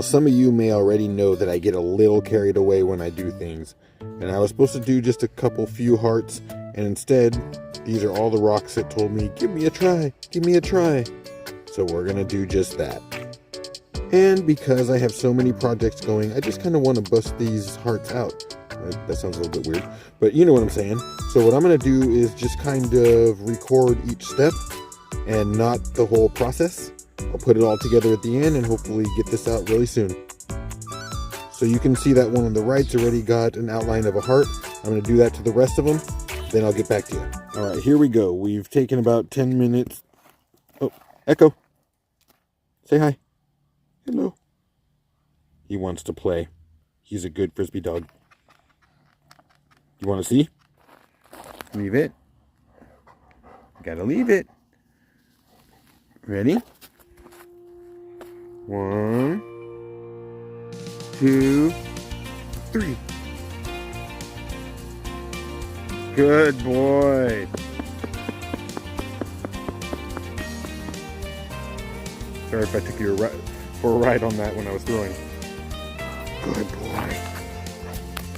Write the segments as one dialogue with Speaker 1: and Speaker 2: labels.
Speaker 1: some of you may already know that I get a little carried away when I do things, and I was supposed to do just a few hearts, and instead, these are all the rocks that told me, give me a try, give me a try. So we're gonna do just that. And because I have so many projects going, I just kind of want to bust these hearts out. That sounds a little bit weird, but you know what I'm saying. So what I'm going to do is just kind of record each step and not the whole process. I'll put it all together at the end and hopefully get this out really soon. So you can see that one on the right's already got an outline of a heart. I'm going to do that to the rest of them, then I'll get back to you. All right, here we go. We've taken about 10 minutes. Oh, Echo. Say hi. Hello. He wants to play. He's a good frisbee dog. You want to see? Leave it. Gotta leave it. Ready? 1, 2, 3. Good boy. Sorry if I took you for a ride on that when I was throwing. Good boy.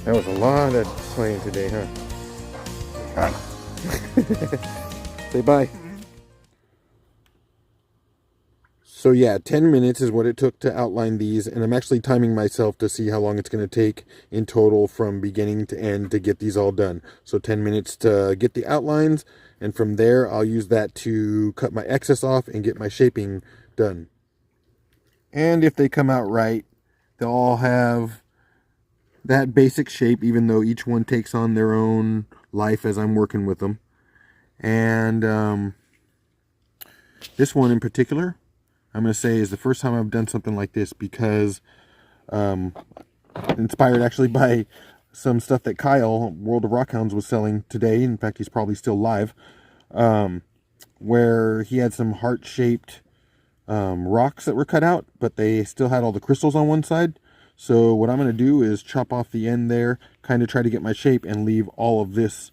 Speaker 1: That was a lot of playing today, huh? Say bye. So yeah, 10 minutes is what it took to outline these, and I'm actually timing myself to see how long it's going to take in total from beginning to end to get these all done. So 10 minutes to get the outlines, and from there I'll use that to cut my excess off and get my shaping done. And if they come out right, they'll all have that basic shape, even though each one takes on their own life as I'm working with them. And this one in particular, I'm going to say is the first time I've done something like this, because inspired actually by some stuff that Kyle, World of Rockhounds, was selling today. In fact, he's probably still live, where he had some heart-shaped rocks that were cut out, but they still had all the crystals on one side. So what I'm going to do is chop off the end there, kind of try to get my shape, and leave all of this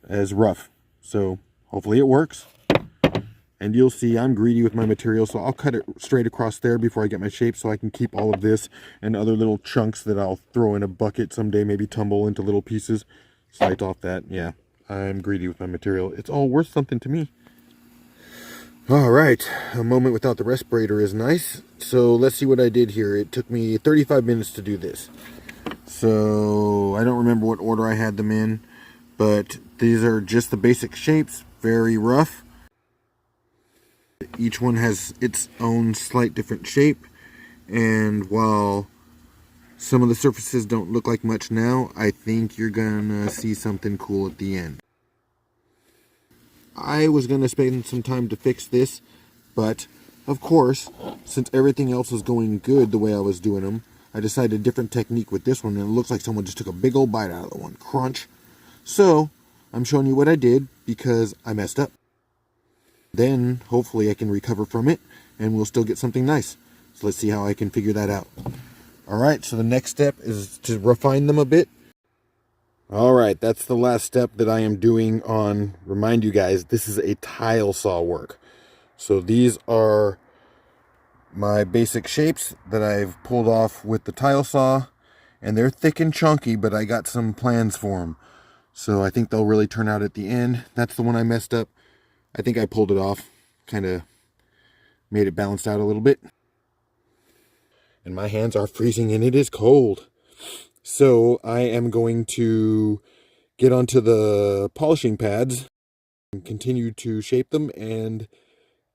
Speaker 1: as rough. So hopefully it works. And you'll see I'm greedy with my material, so I'll cut it straight across there before I get my shape, so I can keep all of this and other little chunks that I'll throw in a bucket someday, maybe tumble into little pieces. Slice off that. Yeah, I'm greedy with my material. It's all worth something to me. All right, a moment without the respirator is nice. So let's see what I did here. It took me 35 minutes to do this. So I don't remember what order I had them in, but these are just the basic shapes, very rough. Each one has its own slight different shape, and while some of the surfaces don't look like much now, I think you're gonna see something cool at the end. I was going to spend some time to fix this, but of course, since everything else was going good the way I was doing them, I decided a different technique with this one, and it looks like someone just took a big old bite out of the one. Crunch. So, I'm showing you what I did because I messed up. Then, hopefully I can recover from it, and we'll still get something nice. So let's see how I can figure that out. Alright, so the next step is to refine them a bit. Alright, that's the last step that I am doing on, remind you guys, this is a tile saw work. So these are my basic shapes that I've pulled off with the tile saw, and they're thick and chunky, but I got some plans for them. So I think they'll really turn out at the end. That's the one I messed up. I think I pulled it off, kind of made it balanced out a little bit. And my hands are freezing and it is cold. So I am going to get onto the polishing pads and continue to shape them and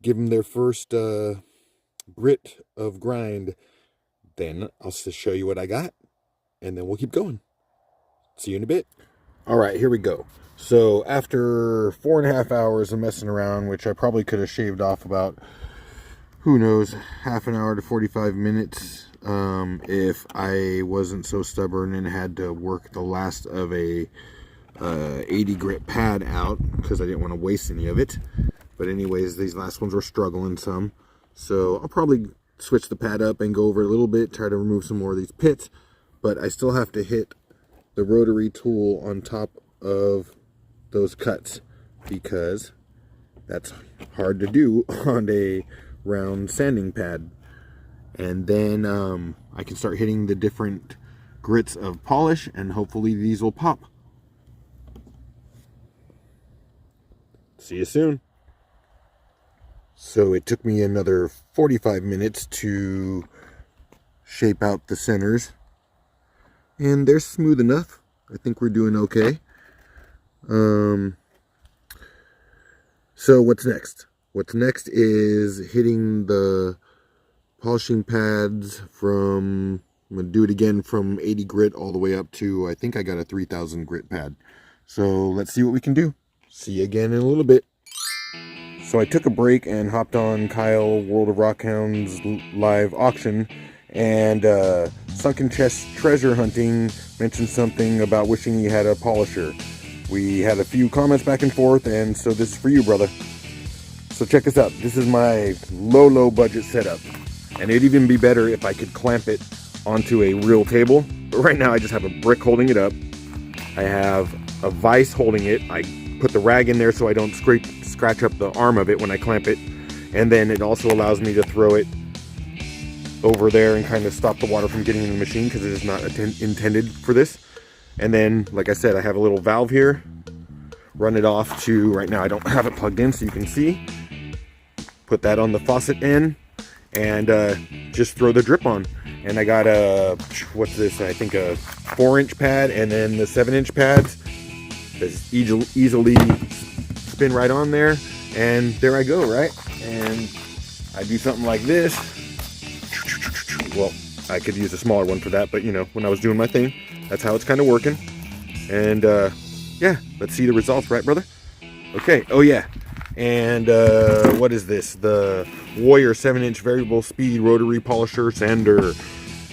Speaker 1: give them their first grit of grind. Then I'll just show you what I got, and then we'll keep going. See you in a bit. All right, here we go. So after 4.5 hours of messing around, which I probably could have shaved off about, who knows, half an hour to 45 minutes, if I wasn't so stubborn and had to work the last of a 80 grit pad out because I didn't want to waste any of it. But anyways, these last ones were struggling some, so I'll probably switch the pad up and go over a little bit, try to remove some more of these pits. But I still have to hit the rotary tool on top of those cuts because that's hard to do on a round sanding pad. And then I can start hitting the different grits of polish, and hopefully these will pop. See you soon. So it took me another 45 minutes to shape out the centers, and they're smooth enough. I think we're doing okay. So what's next? What's next is hitting the polishing pads from, I'm going to do it again from 80 grit all the way up to, I think I got a 3000 grit pad. So let's see what we can do. See you again in a little bit. So I took a break and hopped on Kyle World of Rockhound's live auction, and Sunken Chest Treasure Hunting mentioned something about wishing he had a polisher. We had a few comments back and forth, and so this is for you, brother. So check this out. This is my low budget setup, and it'd even be better if I could clamp it onto a real table. But right now I just have a brick holding it up. I have a vise holding it. I put the rag in there so I don't scratch up the arm of it when I clamp it, and then it also allows me to throw it over there and kind of stop the water from getting in the machine, because it is not intended for this. And then, like I said, I have a little valve here. Run it off to, right now I don't have it plugged in so you can see. Put that on the faucet end, and just throw the drip on. And I got a, what's this, I think a 4-inch pad, and then the 7-inch pads. Just easily spin right on there, and there I go, right? And I do something like this. Well, I could use a smaller one for that, but you know, when I was doing my thing, that's how it's kind of working. And yeah, let's see the results, right, brother? Okay, oh yeah. And what is this? The Warrior 7-inch variable speed rotary polisher sander.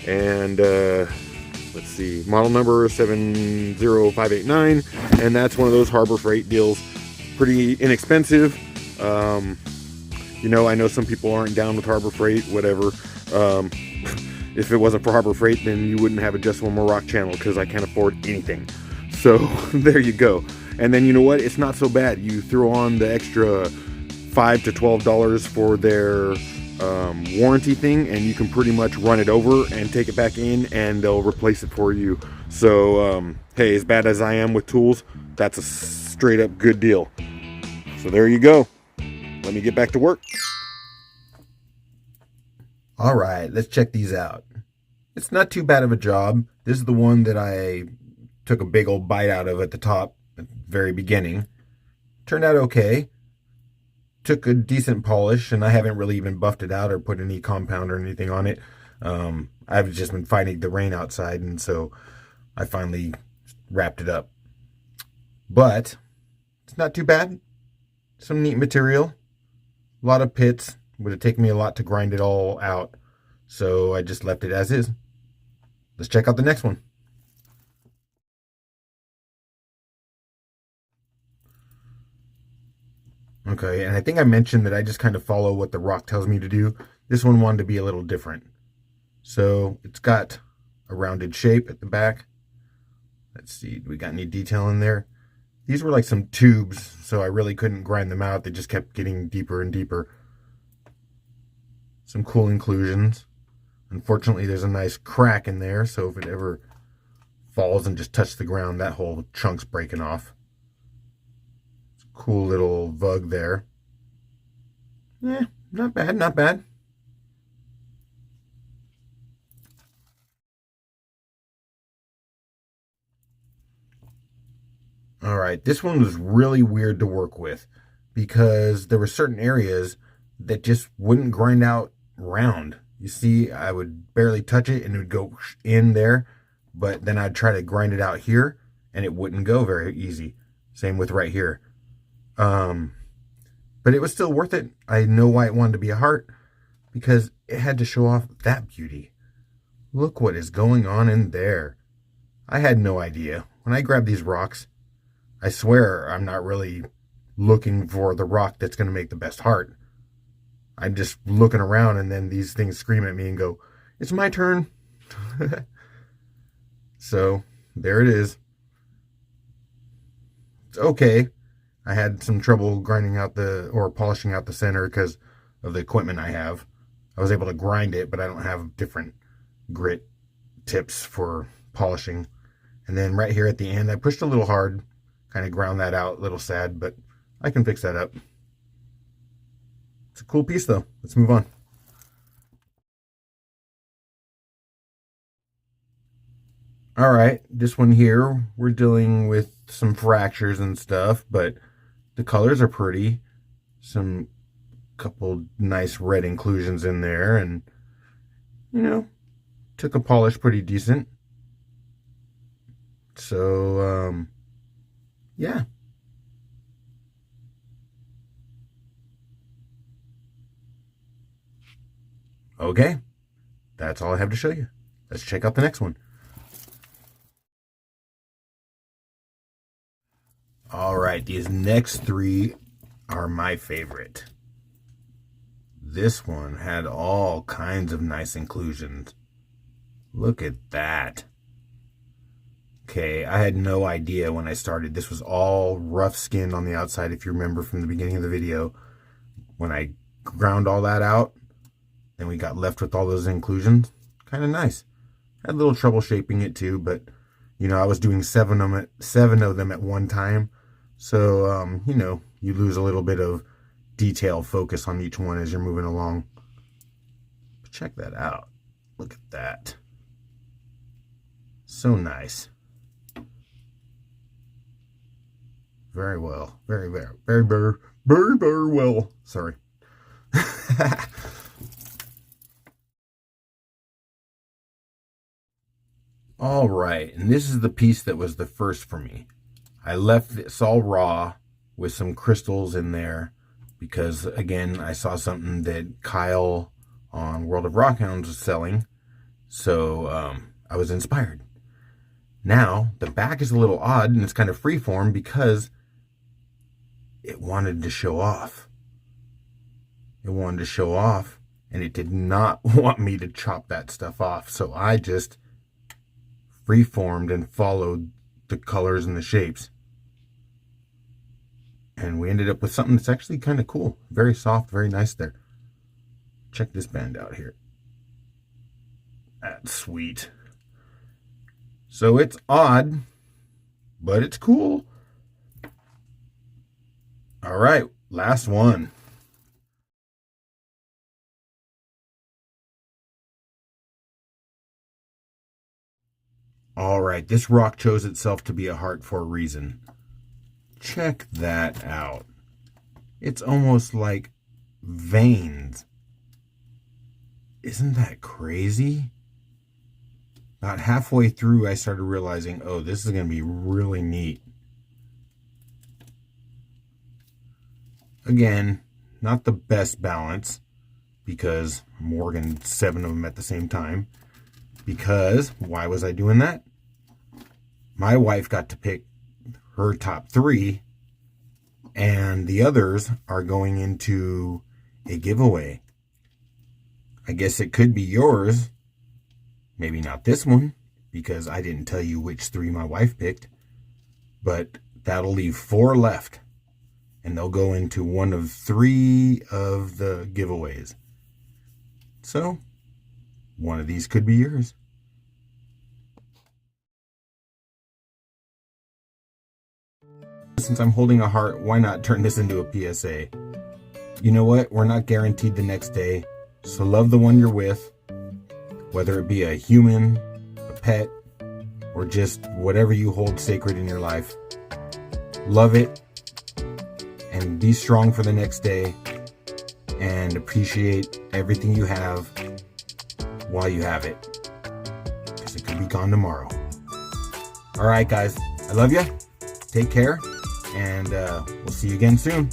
Speaker 1: And let's see, model number 70589, and that's one of those Harbor Freight deals. Pretty inexpensive. You know, I know some people aren't down with Harbor Freight, whatever. If it wasn't for Harbor Freight, then you wouldn't have a Just One More Rock channel, because I can't afford anything. So there you go. And then you know what? It's not so bad. You throw on the extra $5 to $12 for their warranty thing, and you can pretty much run it over and take it back in, and they'll replace it for you. So hey, as bad as I am with tools, that's a straight up good deal. So there you go. Let me get back to work. All right, let's check these out. It's not too bad of a job. This is the one that I took a big old bite out of at the top at the very beginning. Turned out okay. Took a decent polish, and I haven't really even buffed it out or put any compound or anything on it. I've just been fighting the rain outside, and so I finally wrapped it up. But it's not too bad. Some neat material. A lot of pits. Would have taken me a lot to grind it all out, so I just left it as is. Let's check out the next one. Okay, and I think I mentioned that I just kind of follow what the rock tells me to do. This one wanted to be a little different. So it's got a rounded shape at the back. Let's see, do we got any detail in there? These were like some tubes, so I really couldn't grind them out. They just kept getting deeper and deeper. Some cool inclusions. Unfortunately, there's a nice crack in there, so if it ever falls and just touches the ground, that whole chunk's breaking off. Cool little vug there. Yeah, not bad, not bad. All right, this one was really weird to work with, because there were certain areas that just wouldn't grind out round. You see, I would barely touch it and it would go in there, but then I'd try to grind it out here and it wouldn't go very easy. Same with right here. But it was still worth it. I know why it wanted to be a heart, because it had to show off that beauty. Look what is going on in there. I had no idea. When I grab these rocks, I swear I'm not really looking for the rock that's going to make the best heart. I'm just looking around, and then these things scream at me and go, "It's my turn." So there it is. It's okay. I had some trouble grinding out or polishing out the center because of the equipment I have. I was able to grind it, but I don't have different grit tips for polishing. And then right here at the end, I pushed a little hard, kind of ground that out, a little sad, but I can fix that up. It's a cool piece though. Let's move on. All right, this one here, we're dealing with some fractures and stuff, but the colors are pretty. Some couple nice red inclusions in there, and you know, took a polish pretty decent. So yeah. Okay, that's all I have to show you. Let's check out the next one. All right, these next three are my favorite. This one had all kinds of nice inclusions. Look at that. Okay, I had no idea when I started. This was all rough skinned on the outside, if you remember from the beginning of the video. When I ground all that out, then we got left with all those inclusions. Kind of nice. Had a little trouble shaping it too, but you know, I was doing seven of them at one time. So, you know, you lose a little bit of detail focus on each one as you're moving along. But check that out. Look at that. So nice. Very well. Very well. Sorry. All right, and this is the piece that was the first for me. I left this all raw with some crystals in there because, again, I saw something that Kyle on World of Rockhounds was selling, so I was inspired. Now, the back is a little odd, and it's kind of freeform because it wanted to show off. It wanted to show off, and it did not want me to chop that stuff off, so I just freeformed and followed the colors and the shapes. And we ended up with something that's actually kind of cool. Very soft, very nice there. Check this band out here. That's sweet. So it's odd, but it's cool. All right, last one. All right, this rock chose itself to be a heart for a reason. Check that out. It's almost like veins. Isn't that crazy? About halfway through, I started realizing, oh, this is going to be really neat. Again, not the best balance because I'm working 7 of them at the same time. Because, why was I doing that? My wife got to pick her top 3, and the others are going into a giveaway. I guess it could be yours. Maybe not this one, because I didn't tell you which 3 my wife picked. But that'll leave 4 left, and they'll go into one of 3 of the giveaways. So, one of these could be yours. Since I'm holding a heart, why not turn this into a PSA? You know what? We're not guaranteed the next day, so love the one you're with, whether it be a human, a pet, or just whatever you hold sacred in your life. Love it, and be strong for the next day, and appreciate everything you have while you have it, because it could be gone tomorrow. All right, guys, I love you. Take care, and we'll see you again soon.